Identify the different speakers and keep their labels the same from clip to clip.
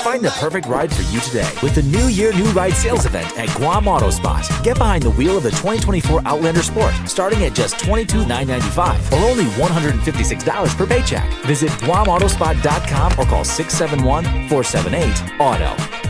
Speaker 1: Find the perfect ride for you today with the New Year New Ride sales event at Guam Auto Spot. Get behind the wheel of the 2024 Outlander Sport starting at just $22,995 or only $156 per paycheck. Visit GuamAutospot.com or call 671-478-AUTO.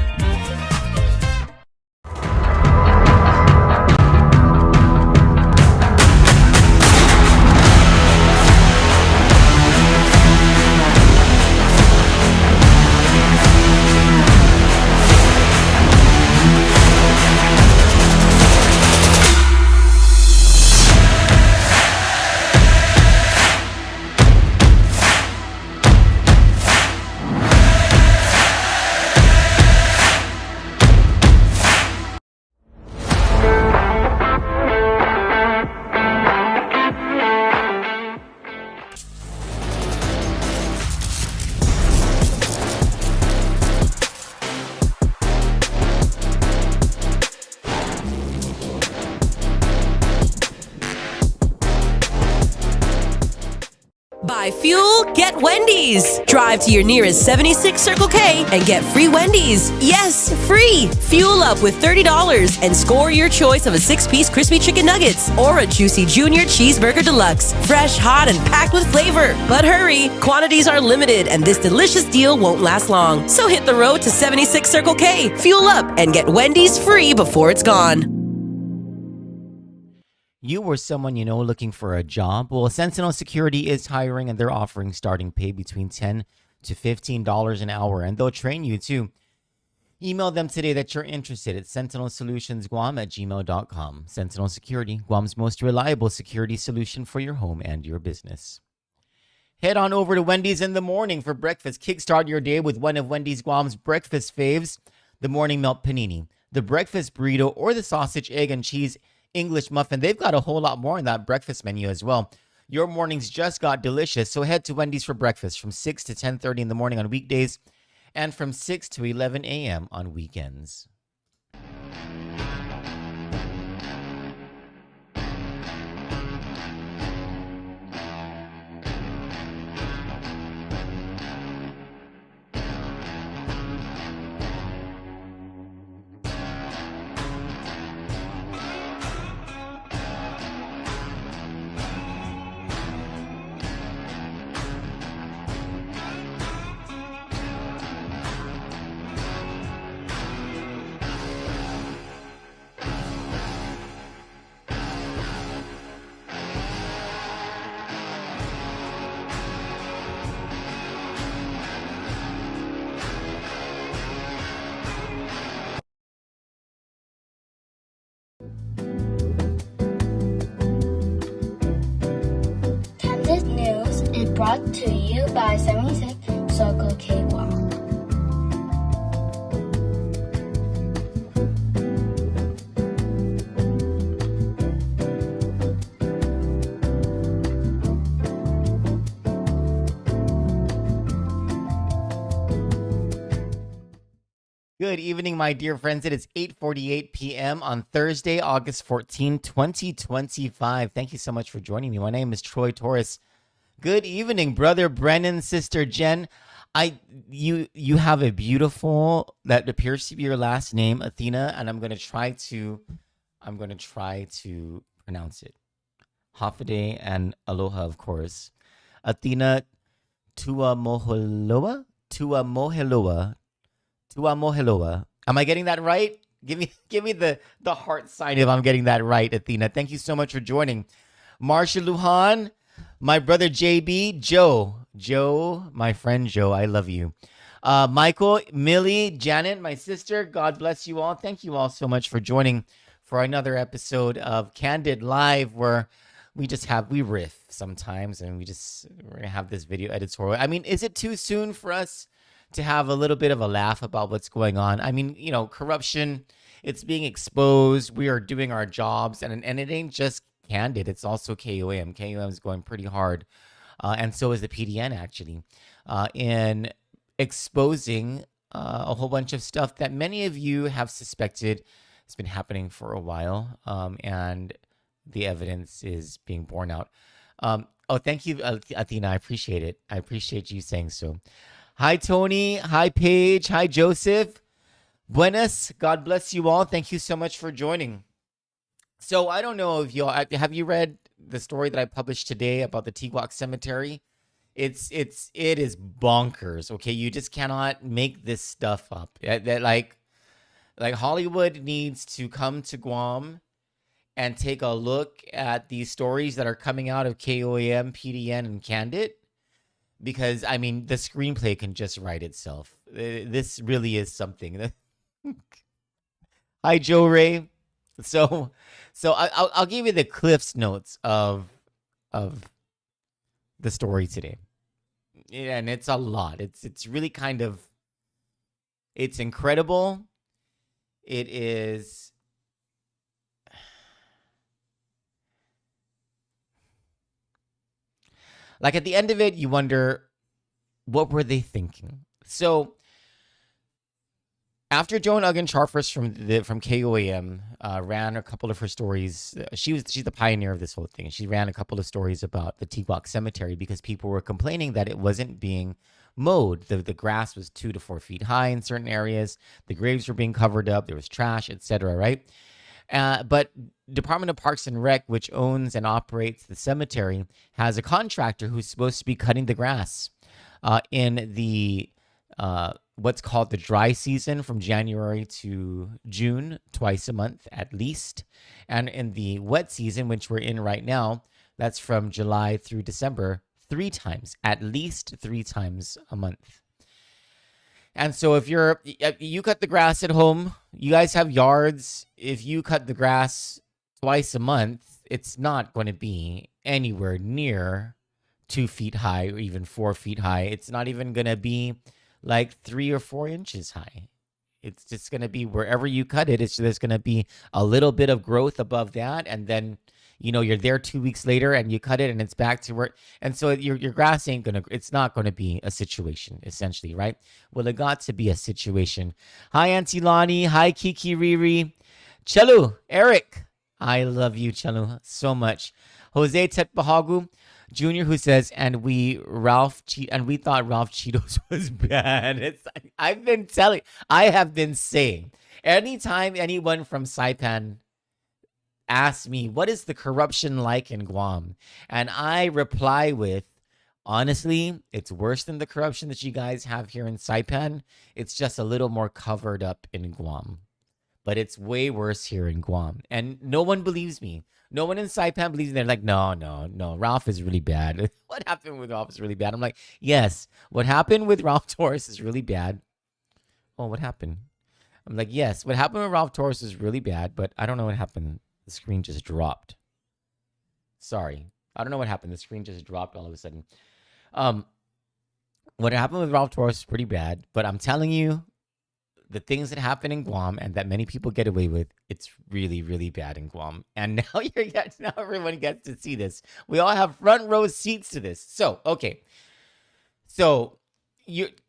Speaker 2: Buy fuel, get Wendy's. Drive to your nearest 76 Circle K and get free Wendy's. Yes, free. Fuel up with $30 and score your choice of a 6-piece crispy chicken nuggets or a juicy junior cheeseburger deluxe. Fresh, hot, and packed with flavor. But hurry, quantities are limited and this delicious deal won't last long. So hit the road to 76 Circle K, fuel up, and get Wendy's free before it's gone.
Speaker 3: You or someone you know looking for a job? Well, Sentinel Security is hiring and they're offering starting pay between $10 to $15 an hour, and they'll train you too. Email them today that you're interested at sentinelsolutionsguam@gmail.com. Sentinel Security, Guam's most reliable security solution for your home and your business. Head on over to Wendy's in the morning for breakfast. Kickstart your day with one of Wendy's Guam's breakfast faves, the morning melt panini, the breakfast burrito, or the sausage, egg, and cheese English muffin. They've got a whole lot more in that breakfast menu as well. Your mornings just got delicious, so head to Wendy's for breakfast from 6 to 10:30 in the morning on weekdays and from 6 to 11 a.m. on weekends.
Speaker 4: Kandit News is brought to you by 76 Circle K Guam.
Speaker 3: Good evening, my dear friends. It is 8:48 p.m. on Thursday, August 14, 2025. Thank you so much for joining me. My name is Troy Torres. Good evening, brother Brennan, sister Jen. You have a beautiful, that appears to be your last name, Athena, and I'm gonna try to pronounce it. Hafide and aloha, of course. Athena Tuamoheloa. Am I getting that right? Give me the heart sign if I'm getting that right, Athena. Thank you so much for joining. Marsha Lujan, my brother JB, Joe, my friend Joe, I love you. Michael, Millie, Janet, my sister, God bless you all. Thank you all so much for joining for another episode of Kandit Live, where we riff sometimes, and we're gonna have this video editorial. I mean, is it too soon for us to have a little bit of a laugh about what's going on? I mean, corruption, it's being exposed. We are doing our jobs, and it ain't just Kandit, it's also KOM. KOM is going pretty hard, and so is the PDN, actually, in exposing a whole bunch of stuff that many of you have suspected has been happening for a while, and the evidence is being borne out. Thank you, Athena. I appreciate it. I appreciate you saying so. Hi, Tony. Hi, Paige. Hi, Joseph. Buenas. God bless you all. Thank you so much for joining. So I don't know if y'all have you read the story that I published today about the Tiguac Cemetery. It is bonkers. Okay, you just cannot make this stuff up. That like Hollywood needs to come to Guam and take a look at these stories that are coming out of KOAM, PDN, and Kandit, because I mean the screenplay can just write itself. This really is something. Hi, Joe Ray. So I'll give you the Cliff's notes of the story today. Yeah, and it's a lot. It's really kind of, it's incredible. It is like at the end of it, you wonder, what were they thinking? So after Joan Uggan Charfus from KOAM ran a couple of her stories, she's the pioneer of this whole thing. She ran a couple of stories about the Tiguac Cemetery because people were complaining that it wasn't being mowed. The grass was 2 to 4 feet high in certain areas. The graves were being covered up. There was trash, etc. Right? But Department of Parks and Rec, which owns and operates the cemetery, has a contractor who's supposed to be cutting the grass in the what's called the dry season from January to June, twice a month at least. And in the wet season, which we're in right now, that's from July through December, 3 times, at least 3 times a month. And so if you cut the grass at home, you guys have yards. If you cut the grass twice a month, it's not going to be anywhere near 2 feet high or even 4 feet high. It's not even going to be like 3 or 4 inches high. It's just going to be wherever you cut it, there's going to be a little bit of growth above that. And then, you're there 2 weeks later and you cut it and it's back to where, and so your grass it's not going to be a situation essentially, right? Well, it got to be a situation. Hi, Auntie Lonnie. Hi, Kiki Riri. Chelu, Eric. I love you, Chelu, so much. Jose Tetbahagu Jr., who says, and we thought Ralph Cheetos was bad. I have been saying, anytime anyone from Saipan asks me, what is the corruption like in Guam? And I reply with, honestly, it's worse than the corruption that you guys have here in Saipan. It's just a little more covered up in Guam. But it's way worse here in Guam. And no one believes me. No one in Saipan believes me. They're like, no, Ralph is really bad. What happened with Ralph is really bad. I'm like, yes, what happened with Ralph Torres is really bad. Oh, what happened? I'm like, yes, what happened with Ralph Torres is really bad, but I don't know what happened. The screen just dropped. Sorry. I don't know what happened. The screen just dropped all of a sudden. What happened with Ralph Torres is pretty bad, but I'm telling you, the things that happen in Guam and that many people get away with, it's really, really bad in Guam. And now everyone gets to see this. We all have front row seats to this. So, okay. So,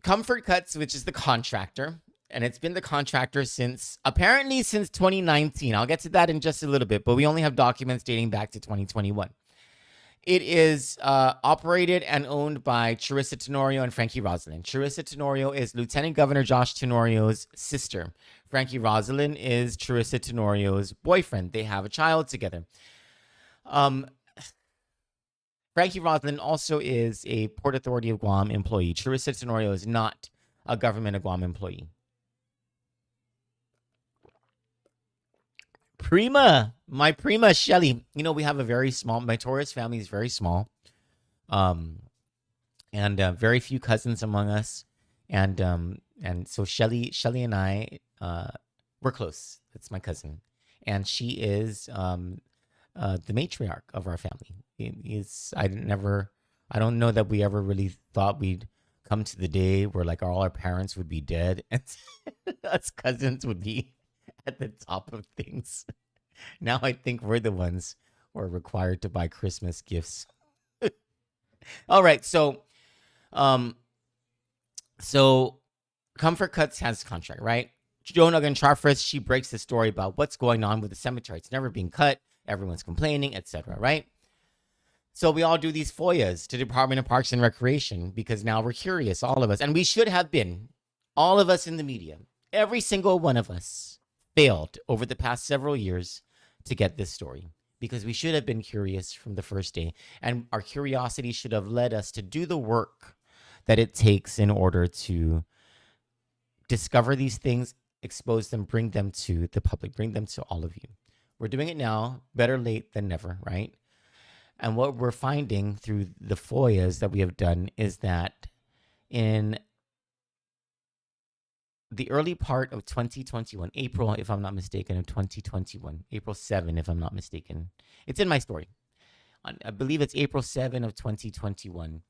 Speaker 3: Comfort Cuts, which is the contractor, and it's been the contractor since 2019. I'll get to that in just a little bit, but we only have documents dating back to 2021. It is operated and owned by Charissa Tenorio and Frankie Rosalind. Charissa Tenorio is Lieutenant Governor Josh Tenorio's sister. Frankie Rosalind is Charissa Tenorio's boyfriend. They have a child together. Frankie Rosalind also is a Port Authority of Guam employee. Charissa Tenorio is not a government of Guam employee. My prima Shelly. We have a very small, my Torres family is very small. And very few cousins among us. And so Shelly and I, we're close. That's my cousin. And she is the matriarch of our family. I don't know that we ever really thought we'd come to the day where like all our parents would be dead and us cousins would be at the top of things. Now I think we're the ones who are required to buy Christmas gifts. All right, so Comfort Cuts has a contract, right? Joan Uggan Charfus, she breaks the story about what's going on with the cemetery. It's never being cut. Everyone's complaining, etc., right? So we all do these FOIAs to Department of Parks and Recreation because now we're curious, all of us. And we should have been, all of us in the media. Every single one of us failed over the past several years to get this story because we should have been curious from the first day. And our curiosity should have led us to do the work that it takes in order to discover these things, expose them, bring them to the public, bring them to all of you. We're doing it now, better late than never, right? And what we're finding through the FOIAs that we have done is that in the early part of 2021, April, if I'm not mistaken, of 2021, April 7, if I'm not mistaken. It's in my story. I believe it's April 7 of 2021.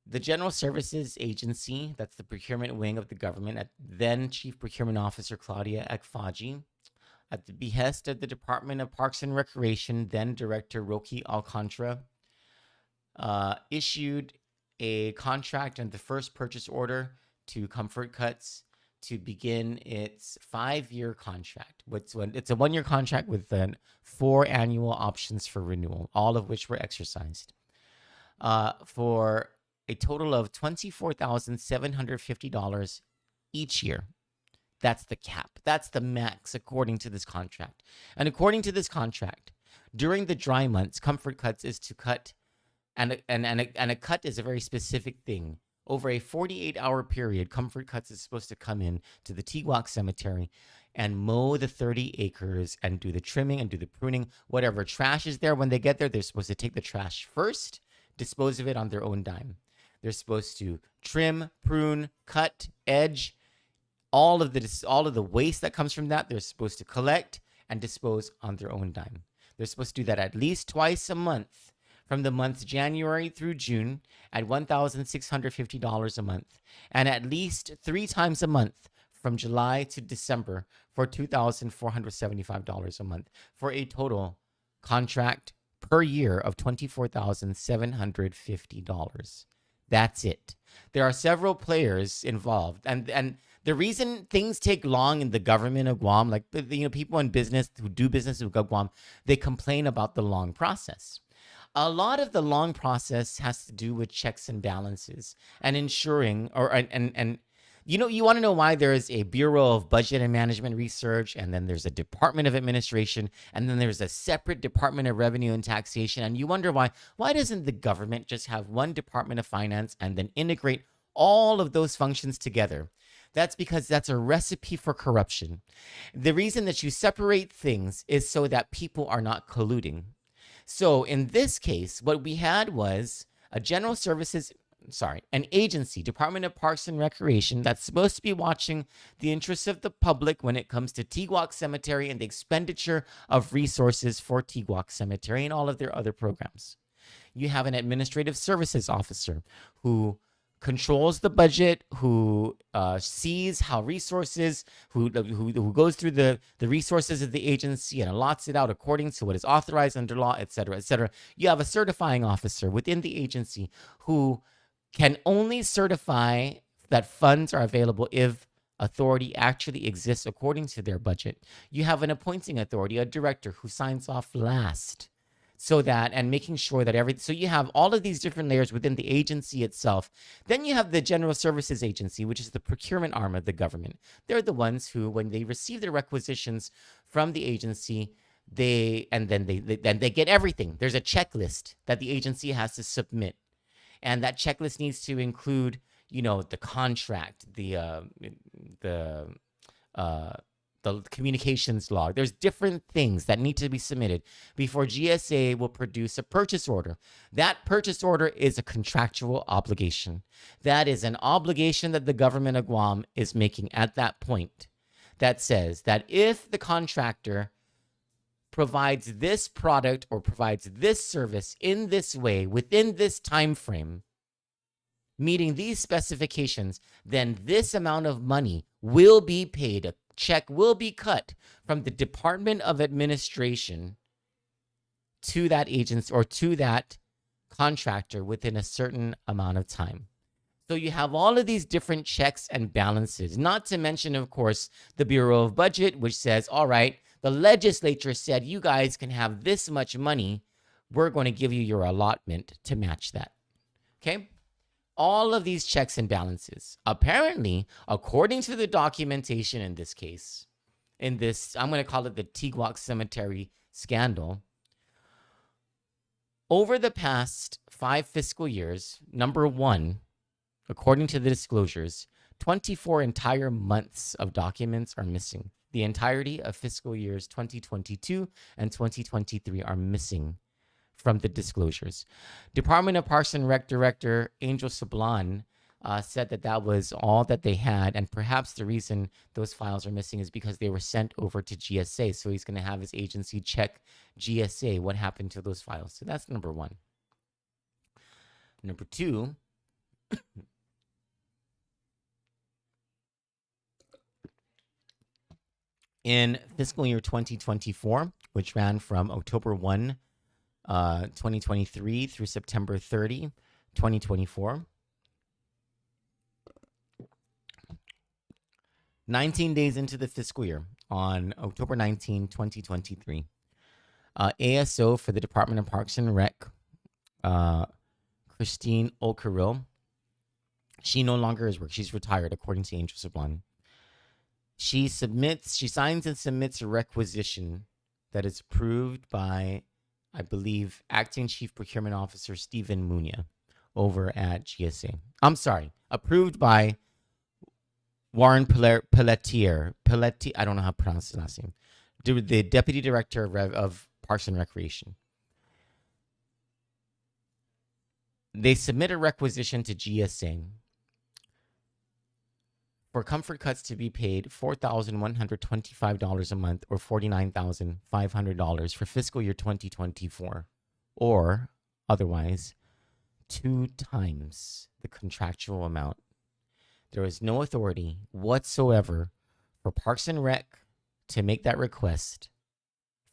Speaker 3: The General Services Agency, that's the procurement wing of the government, at then Chief Procurement Officer Claudia Ekfaji, at the behest of the Department of Parks and Recreation, then Director Roki Alcantara, issued a contract and the first purchase order to Comfort Cuts to begin its 5-year contract. It's a 1-year contract with 4 annual options for renewal, all of which were exercised, for a total of $24,750 each year. That's the cap. That's the max according to this contract. And according to this contract, during the dry months, Comfort Cuts is to cut, and a cut is a very specific thing. Over a 48-hour period, Comfort Cuts is supposed to come in to the Tiguac Cemetery and mow the 30 acres and do the trimming and do the pruning. Whatever trash is there when they get there, they're supposed to take the trash first, dispose of it on their own dime. They're supposed to trim, prune, cut, edge, all of the waste that comes from that. They're supposed to collect and dispose on their own dime. They're supposed to do that at least twice a month, from the months January through June at $1,650 a month, and at least 3 times a month from July to December for $2,475 a month, for a total contract per year of $24,750. That's it. There are several players involved, and the reason things take long in the government of Guam, like people in business who do business with Guam, they complain about the long process. A lot of the long process has to do with checks and balances and ensuring, you want to know why there is a Bureau of Budget and Management Research, and then there's a Department of Administration, and then there's a separate Department of Revenue and Taxation, and you wonder why doesn't the government just have one Department of Finance and then integrate all of those functions together? That's because that's a recipe for corruption. The reason that you separate things is so that people are not colluding. So in this case, what we had was an agency, Department of Parks and Recreation, that's supposed to be watching the interests of the public when it comes to Tiguac Cemetery and the expenditure of resources for Tiguac Cemetery and all of their other programs. You have an administrative services officer who controls the budget, who sees how resources, who goes through the resources of the agency and allots it out according to what is authorized under law, et cetera, et cetera. You have a certifying officer within the agency who can only certify that funds are available if authority actually exists according to their budget. You have an appointing authority, a director who signs off last. And making sure that so you have all of these different layers within the agency itself. Then you have the General Services Agency, which is the procurement arm of the government. They're the ones who, when they receive their requisitions from the agency, they get everything. There's a checklist that the agency has to submit, and that checklist needs to include, the contract, the communications log. There's different things that need to be submitted before GSA will produce a purchase order. That purchase order is a contractual obligation. That is an obligation that the government of Guam is making at that point, that says that if the contractor provides this product or provides this service in this way within this time frame, meeting these specifications, then this amount of money will be paid. A check will be cut from the Department of Administration to that agency or to that contractor within a certain amount of time. So you have all of these different checks and balances, not to mention, of course, the Bureau of Budget, which says, all right, the legislature said you guys can have this much money we're going to give you your allotment to match that. Okay? All of these checks and balances. Apparently, according to the documentation in this case, in this, I'm going to call it the Tiguac Cemetery scandal, over the past 5 fiscal years, number one, according to the disclosures, 24 entire months of documents are missing. The entirety of fiscal years 2022 and 2023 are missing from the disclosures. Department of Parks and Rec Director Angel Sablan said that that was all that they had, and perhaps the reason those files are missing is because they were sent over to GSA. So he's going to have his agency check GSA what happened to those files. So that's number one. Number two, in fiscal year 2024, which ran from October 1, 2023 through September 30, 2024, 19 days into the fiscal year, on October 19, 2023, ASO for the Department of Parks and Rec, Christine Okaro, she no longer is working. She's retired, according to Angel Sablan. She signs and submits a requisition that is approved by, I believe, Acting Chief Procurement Officer Stephen Munya over at GSA. I'm sorry, approved by Warren Pelletier. I don't know how to pronounce his last name. The Deputy Director of Parks and Recreation. They submit a requisition to GSA for comfort cuts to be paid $4,125 a month or $49,500 for fiscal year 2024, or otherwise 2 times the contractual amount. There is no authority whatsoever for Parks and Rec to make that request,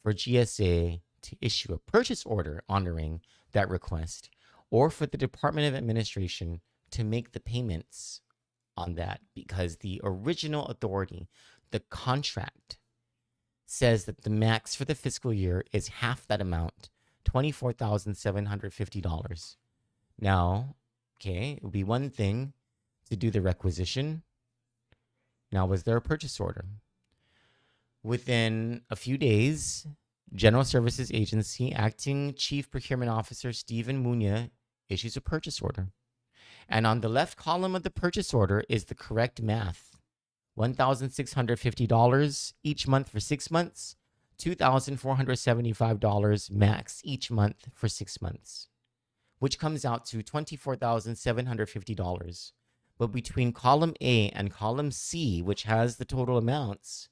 Speaker 3: for GSA to issue a purchase order honoring that request, or for the Department of Administration to make the payments on that, because the original authority, the contract, says that the max for the fiscal year is half that amount, $24,750. Now, okay, it would be one thing to do the requisition. Now, was there a purchase order? Within a few days, General Services Agency Acting Chief Procurement Officer Stephen Munya issues a purchase order. And on the left column of the purchase order is the correct math. $1,650 each month for 6 months, $2,475 max each month for 6 months, which comes out to $24,750. But between column A and column C, which has the total amounts,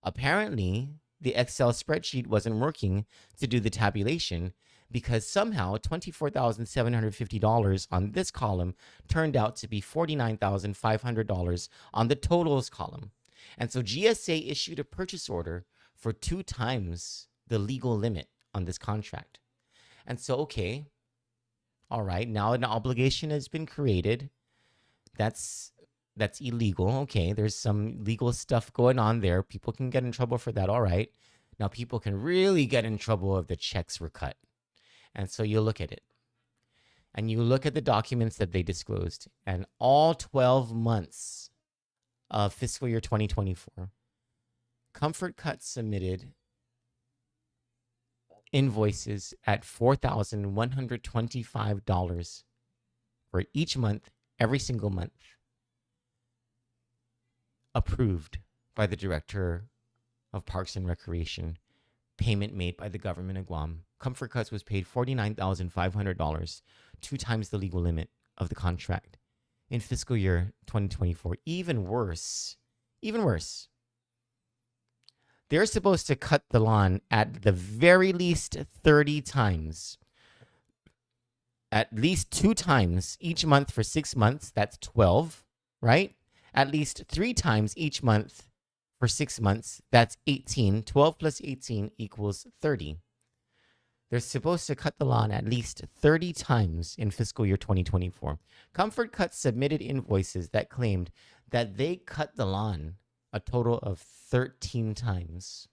Speaker 3: apparently the Excel spreadsheet wasn't working to do the tabulation, because somehow $24,750 on this column turned out to be $49,500 on the totals column. And so GSA issued a purchase order for 2 times the legal limit on this contract. And so, okay, all right, now an obligation has been created. That's illegal. Okay, there's some legal stuff going on there. People can get in trouble for that. All right. Now people can really get in trouble if the checks were cut. And so you look at it, and you look at the documents that they disclosed, and all 12 months of fiscal year 2024, Comfort Cut submitted invoices at $4,125 for each month, every single month, approved by the Director of Parks and Recreation, payment made by the government of Guam. Comfort Cuts was paid $49,500, 2 times the legal limit of the contract in fiscal year 2024. Even worse, they're supposed to cut the lawn at the very least 30 times, at least 2 times each month for 6 months. That's 12, right? At least 3 times each month for 6 months. That's 18. 12 plus 18 equals 30. They're supposed to cut the lawn at least 30 times in fiscal year 2024. Comfort Cut submitted invoices that claimed that they cut the lawn a total of 13 times.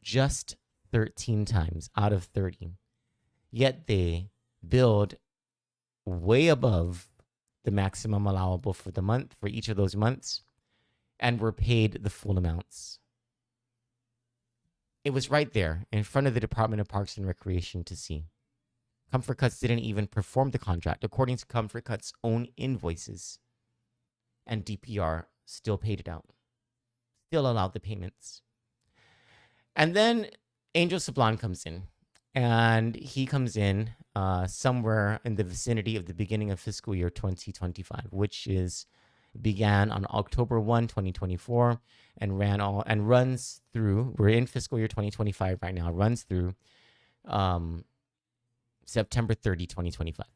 Speaker 3: Just 13 times out of 30. yet they billed way above the maximum allowable for the month, for each of those months, and were paid the full amounts. It was right there in front of the Department of Parks and Recreation to see. Comfort Cuts didn't even perform the contract according to Comfort Cuts' own invoices, and DPR still paid it out, still allowed the payments. And then Angel Sablan comes in, and he comes in somewhere in the vicinity of the beginning of fiscal year 2025, which began on October 1, 2024, and runs through. We're in fiscal year 2025 right now. Runs through September 30, 2025.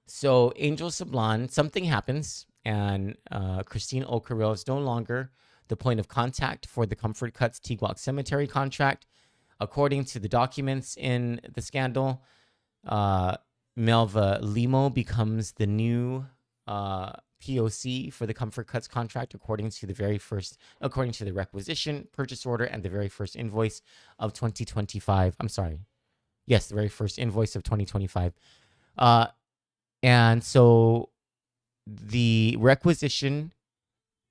Speaker 3: So Angel Sablan, something happens, and Christine Okaro is no longer the point of contact for the Comfort Cuts Tiguac Cemetery contract. According to the documents in the scandal, Melva Limo becomes the new POC for the Comfort Cuts contract, according to the requisition, purchase order, and the very first invoice of 2025. I'm sorry. Yes, the very first invoice of 2025. And so the requisition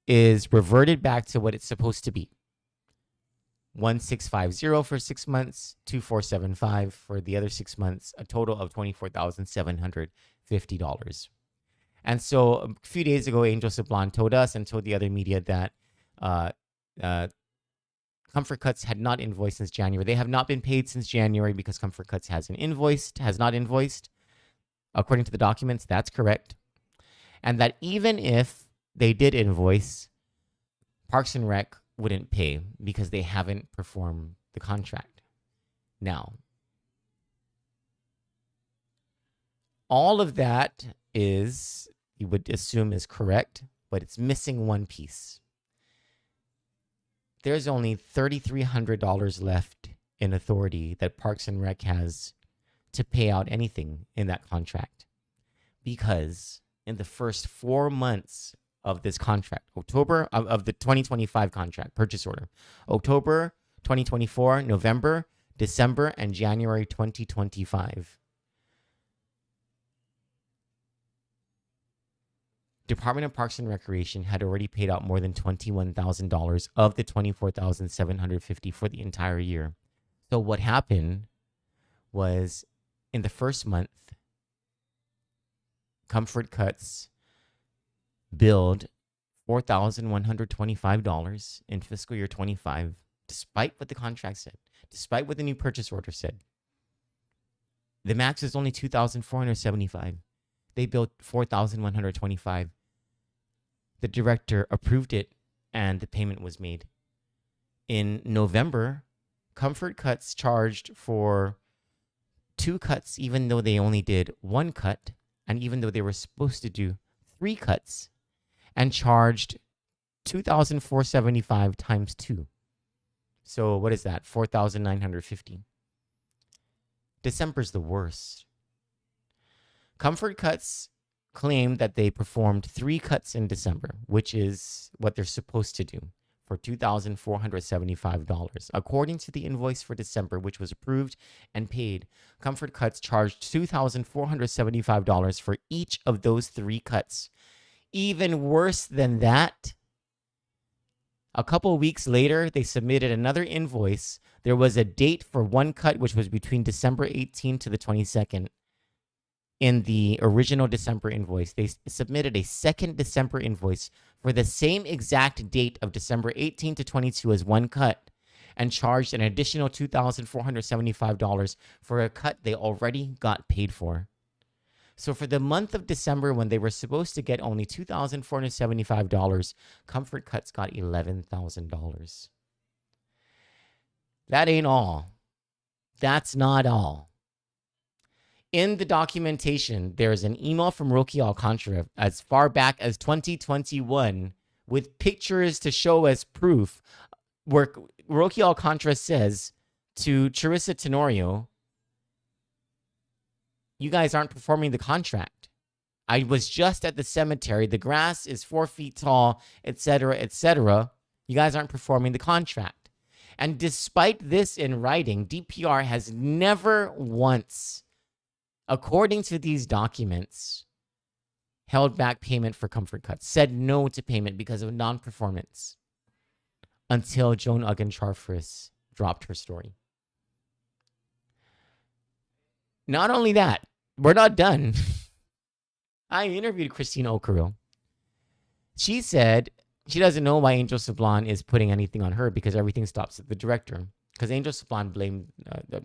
Speaker 3: is reverted back to what it's supposed to be. 1650 for 6 months, 2475 for the other 6 months, a total of $24,750. And so a few days ago, Angel Sablan told us and told the other media that Comfort Cuts had not invoiced since January. They have not been paid since January because Comfort Cuts has not invoiced. According to the documents, that's correct. And that even if they did invoice, Parks and Rec wouldn't pay because they haven't performed the contract. Now, all of that you would assume is correct, but it's missing one piece. There's only $3,300 left in authority that Parks and Rec has to pay out anything in that contract, because in the first 4 months of this contract, October of the 2025 contract purchase order, October 2024, November, December, and January 2025, Department of Parks and Recreation had already paid out more than $21,000 of the $24,750 for the entire year. So what happened was, in the first month, Comfort Cuts billed $4,125 in fiscal year 25, despite what the contract said, despite what the new purchase order said. The max is only $2,475. They billed $4,125. The director approved it, and the payment was made. In November, Comfort Cuts charged for 2 cuts, even though they only did 1 cut, and even though they were supposed to do 3 cuts, and charged $2,475 times 2. So what is that? $4,950. December's the worst. Comfort Cuts claimed that they performed 3 cuts in December, which is what they're supposed to do, for $2,475. According to the invoice for December, which was approved and paid, Comfort Cuts charged $2,475 for each of those 3 cuts. Even worse than that, a couple weeks later, they submitted another invoice. There was a date for 1 cut, which was between December 18th to the 22nd. In the original December invoice, they submitted a second December invoice for the same exact date of December 18 to 22 as 1 cut, and charged an additional $2,475 for a cut they already got paid for. So for the month of December, when they were supposed to get only $2,475, Comfort Cuts got $11,000. That ain't all. That's not all. In the documentation, there's an email from Roquial Contra as far back as 2021 with pictures to show as proof, where Roquial Contra says to Charissa Tenorio, "You guys aren't performing the contract. I was just at the cemetery. The grass is 4 feet tall, etc., etc. You guys aren't performing the contract." And despite this in writing, DPR has never once, according to these documents, held back payment for comfort cuts, said no to payment because of non-performance until Joan Uggan-Charfris dropped her story. Not only that, we're not done. I interviewed Christine Okaro. She said she doesn't know why Angel Sablan is putting anything on her because everything stops at the director. Because Angel Sablan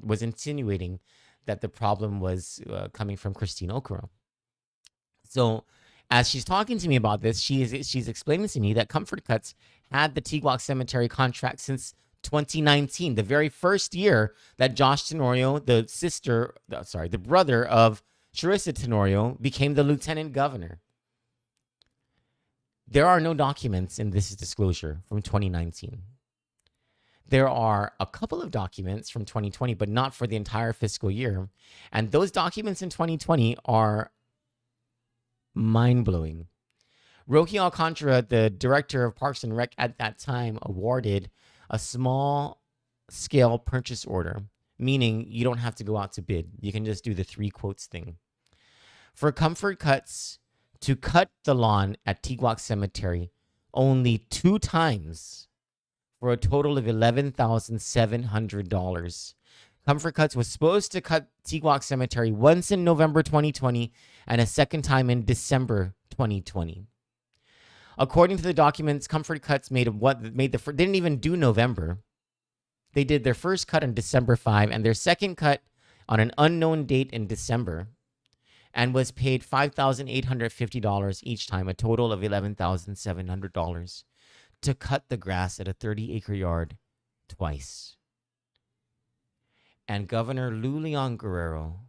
Speaker 3: was insinuating that the problem was coming from Christine Okaro. So as she's talking to me about this, she's explaining to me that Comfort Cuts had the Tiguac Cemetery contract since 2019, the very first year that Josh Tenorio, the brother of Charissa Tenorio, became the lieutenant governor. There are no documents in this disclosure from 2019. There are a couple of documents from 2020, but not for the entire fiscal year. And those documents in 2020 are mind-blowing. Roque Alcantara, the director of Parks and Rec at that time, awarded a small-scale purchase order, meaning you don't have to go out to bid. You can just do the 3 quotes thing. For Comfort Cuts to cut the lawn at Tiguac Cemetery only 2 times for a total of $11,700. Comfort Cuts was supposed to cut Tiguac Cemetery once in November 2020 and a second time in December 2020. According to the documents, Comfort Cuts didn't even do November. They did their first cut on December 5 and their second cut on an unknown date in December, and was paid $5,850 each time, a total of $11,700 to cut the grass at a 30-acre yard twice. And Governor Lou Leon Guerrero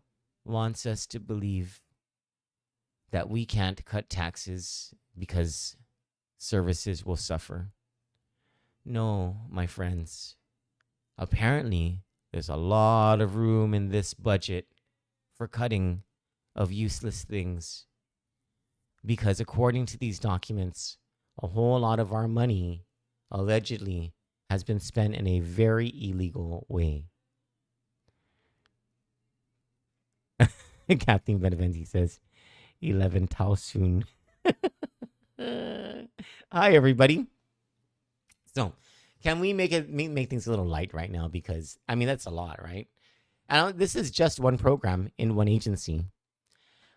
Speaker 3: wants us to believe that we can't cut taxes because services will suffer. No, my friends. Apparently, there's a lot of room in this budget for cutting of useless things. Because according to these documents, a whole lot of our money, allegedly, has been spent in a very illegal way. Kathleen Beneventi says, 11 tau soon. Hi, everybody. So, can we make things a little light right now? Because, I mean, that's a lot, right? And this is just one program in one agency.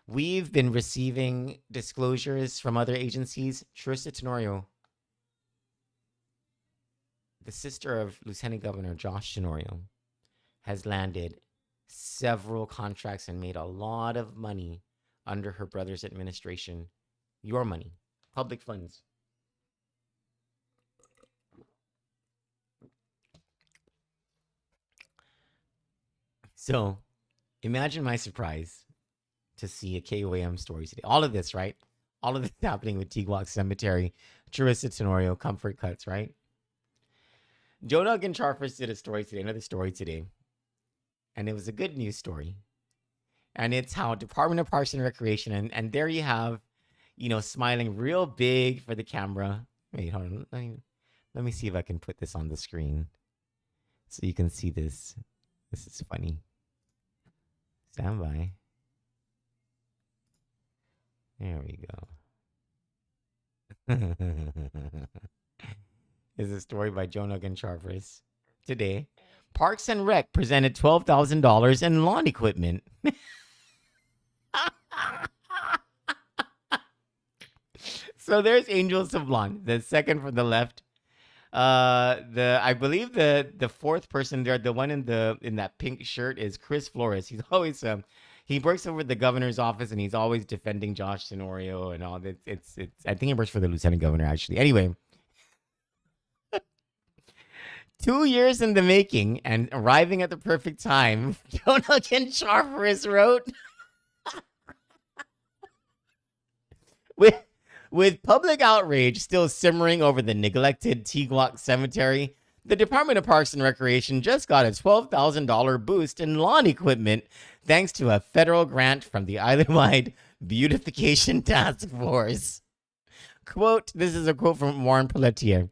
Speaker 3: We've been receiving disclosures from other agencies. Charissa Tenorio, the sister of Lieutenant Governor Josh Tenorio, has landed several contracts and made a lot of money under her brother's administration. Your money, public funds. So, imagine my surprise to see a KOAM story today. All of this, right? All of this happening with Tiguac Cemetery, Charissa Tenorio, Comfort Cuts, right? Joan Uggan-Charfris did another story today. And it was a good news story. And it's how Department of Parks and Recreation, and there you have, smiling real big for the camera. Wait, hold on. Let me see if I can put this on the screen so you can see this. This is funny. Stand by. There we go. Is a story by Joan Uggan-Charfris. Today, Parks and Rec presented $12,000 in lawn equipment. So there's Angels of Lawn, the second from the left. I believe the fourth person there, the one in that pink shirt, is Chris Flores. He's always he works over the governor's office, and he's always defending Josh Tenorio and all that. It's I think he works for the lieutenant governor, actually. Anyway, 2 years in the making and arriving at the perfect time, Joan Uggan-Charfris wrote, with public outrage still simmering over the neglected Tiguac Cemetery, the Department of Parks and Recreation just got a $12,000 boost in lawn equipment thanks to a federal grant from the Island-wide Beautification Task Force. Quote, this is a quote from Warren Pelletier.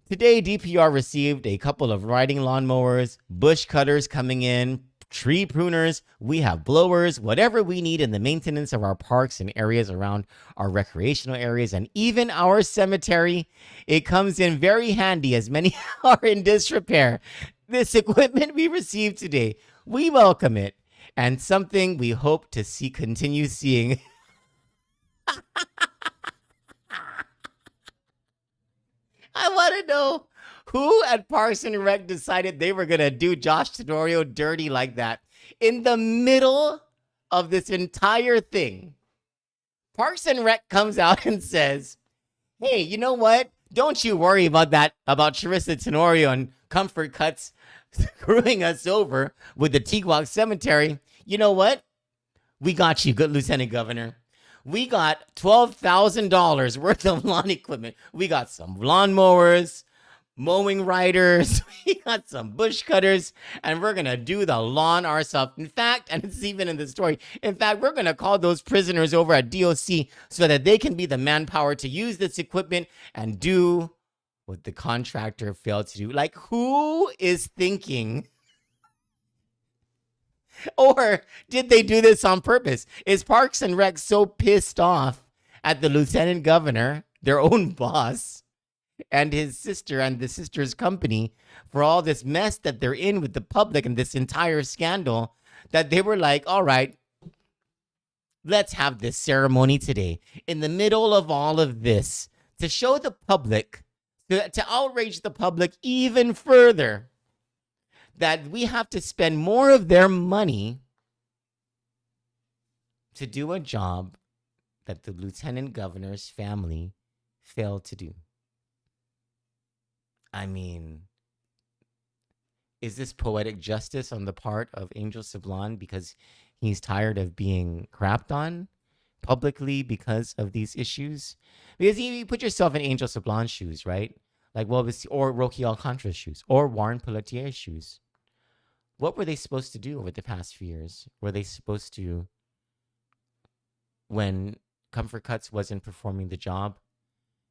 Speaker 3: Today, DPR received a couple of riding lawnmowers, bush cutters coming in, tree pruners. We have blowers, whatever we need in the maintenance of our parks and areas around our recreational areas, and even our cemetery. It comes in very handy as many are in disrepair. This equipment we received today, we welcome it, and something we hope to see continue seeing. I want to know who at Parks and Rec decided they were going to do Josh Tenorio dirty like that. In the middle of this entire thing, Parks and Rec comes out and says, hey, you know what? Don't you worry about that, about Charissa Tenorio and Comfort Cuts screwing us over with the Tiguac Cemetery. You know what? We got you, good Lieutenant Governor. We got $12,000 worth of lawn equipment. We got some lawnmowers, mowing riders, we got some bush cutters, and we're going to do the lawn ourselves. In fact, and it's even in the story, in fact, we're going to call those prisoners over at DOC so that they can be the manpower to use this equipment and do what the contractor failed to do. Like, who is thinking? Or did they do this on purpose? Is Parks and Rec so pissed off at the Lieutenant Governor, their own boss, and his sister and the sister's company for all this mess that they're in with the public and this entire scandal that they were like, all right, let's have this ceremony today in the middle of all of this to show the public, to outrage the public even further, that we have to spend more of their money to do a job that the Lieutenant Governor's family failed to do. I mean, is this poetic justice on the part of Angel Sablon because he's tired of being crapped on publicly because of these issues? Because you put yourself in Angel Sablon's shoes, right? Like, well, or Rocky Alcantara's shoes, or Warren Pelletier's shoes. What were they supposed to do over the past few years? Were they supposed to, when Comfort Cuts wasn't performing the job,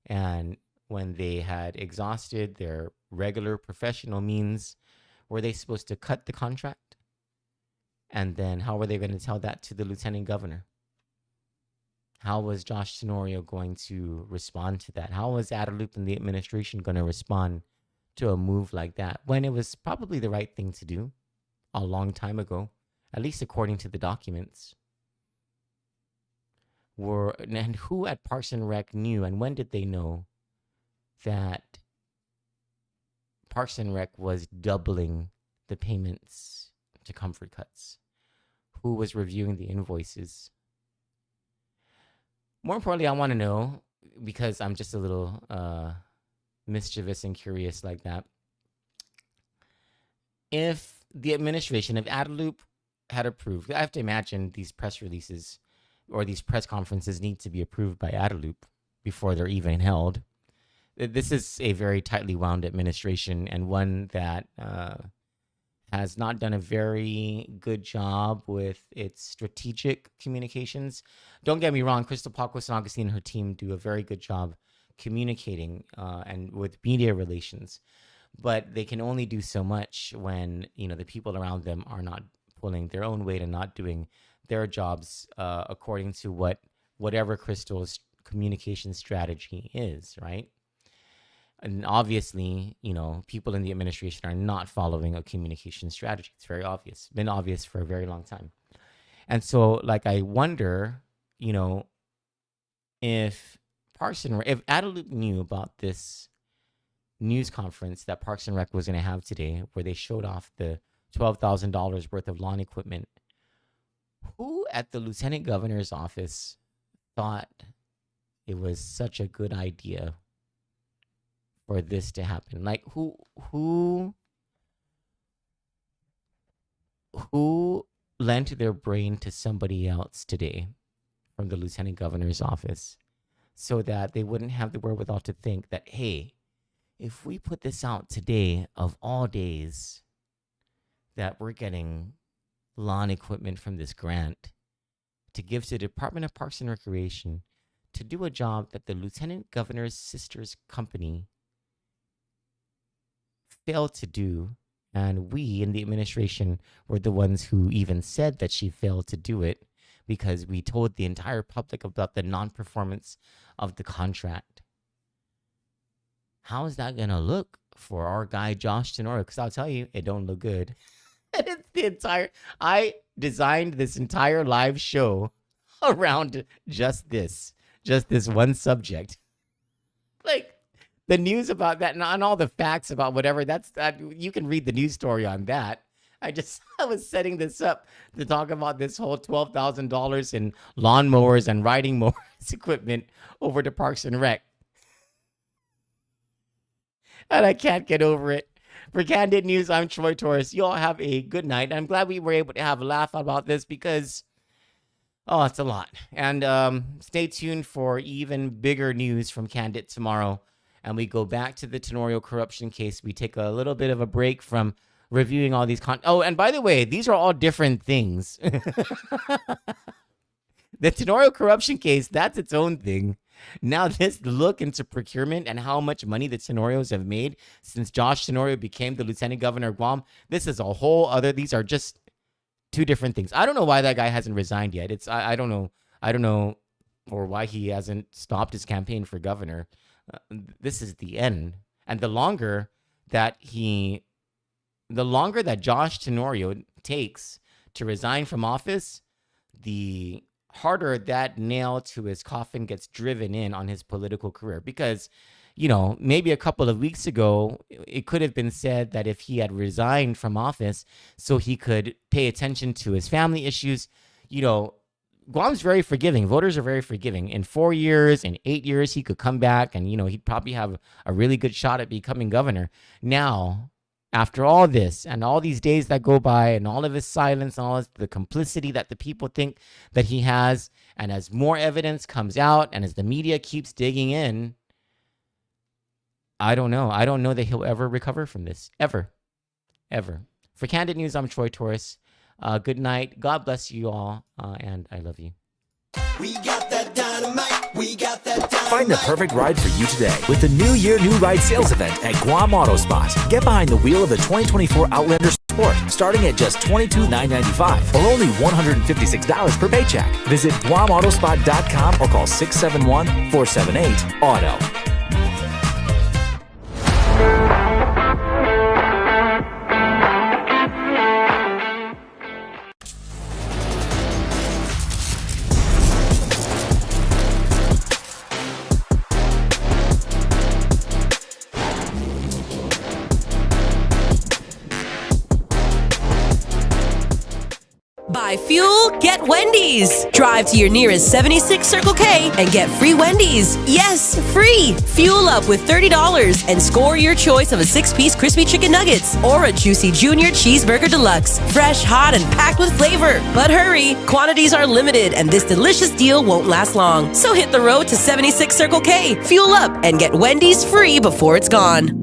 Speaker 3: and when they had exhausted their regular professional means, were they supposed to cut the contract? And then how were they going to tell that to the Lieutenant Governor? How was Josh Tenorio going to respond to that? How was Adelup and the administration going to respond to a move like that when it was probably the right thing to do a long time ago, at least according to the documents? And who at Parks and Rec knew, and when did they know that Parks and Rec was doubling the payments to Comfort Cuts? Who was reviewing the invoices? More importantly, I want to know, because I'm just a little mischievous and curious like that, if the administration, if Adelup had approved, I have to imagine these press releases or these press conferences need to be approved by Adelup before they're even held. This is a very tightly wound administration, and one that has not done a very good job with its strategic communications. Don't get me wrong, Crystal Palquist and Augustine and her team do a very good job communicating and with media relations, but they can only do so much when, you know, the people around them are not pulling their own weight and not doing their jobs according to whatever Crystal's communication strategy is, right? And obviously, you know, people in the administration are not following a communication strategy. It's very obvious. Been obvious for a very long time. And so, like, I wonder, you know, if Adelup knew about this news conference that Parks and Rec was going to have today, where they showed off the $12,000 worth of lawn equipment, who at the Lieutenant Governor's office thought it was such a good idea for this to happen? Like, who lent their brain to somebody else today from the Lieutenant Governor's office so that they wouldn't have the wherewithal to think that, hey, if we put this out today of all days, that we're getting lawn equipment from this grant to give to the Department of Parks and Recreation to do a job that the Lieutenant Governor's sister's company failed to do, and we in the administration were the ones who even said that she failed to do it because we told the entire public about the non-performance of the contract. How is that going to look for our guy, Josh Tenorio? Because I'll tell you, it don't look good. I designed this entire live show around just this one subject. Like, the news about that and all the facts about whatever, you can read the news story on that. I was setting this up to talk about this whole $12,000 in lawnmowers and riding mowers equipment over to Parks and Rec. And I can't get over it. For Kandit News, I'm Troy Torres. You all have a good night. I'm glad we were able to have a laugh about this because, it's a lot. And stay tuned for even bigger news from Kandit tomorrow. And we go back to the Tenorio corruption case. We take a little bit of a break from reviewing all these and by the way, these are all different things. The Tenorio corruption case, that's its own thing. Now this look into procurement and how much money the Tenorios have made since Josh Tenorio became the Lieutenant Governor of Guam, this is a whole other, these are just two different things. I don't know why that guy hasn't resigned yet. I don't know, or why he hasn't stopped his campaign for governor. This is the end. And the longer that Josh Tenorio takes to resign from office, the harder that nail to his coffin gets driven in on his political career. Because, maybe a couple of weeks ago, it could have been said that if he had resigned from office so he could pay attention to his family issues, Guam's very forgiving. Voters are very forgiving. In 4 years, in 8 years, he could come back and, he'd probably have a really good shot at becoming governor. Now, after all this and all these days that go by and all of his silence and all the complicity that the people think that he has, and as more evidence comes out and as the media keeps digging in, I don't know. I don't know that he'll ever recover from this. Ever. For Kandit News, I'm Troy Torres. Good night. God bless you all. And I love you.
Speaker 5: We got that dynamite. We got that dynamite.
Speaker 1: Find the perfect ride for you today with the New Year New Ride sales event at Guam Auto Spot. Get behind the wheel of the 2024 Outlander Sport starting at just $22,995 or only $156 per paycheck. Visit GuamAutospot.com or call 671-478-AUTO.
Speaker 2: Buy fuel, get Wendy's. Drive to your nearest 76 Circle K and get free Wendy's. Yes, free. Fuel up with $30 and score your choice of a 6-piece crispy chicken nuggets or a juicy junior cheeseburger deluxe. Fresh, hot, and packed with flavor. But hurry, quantities are limited and this delicious deal won't last long. So hit the road to 76 Circle K, fuel up, and get Wendy's free before it's gone.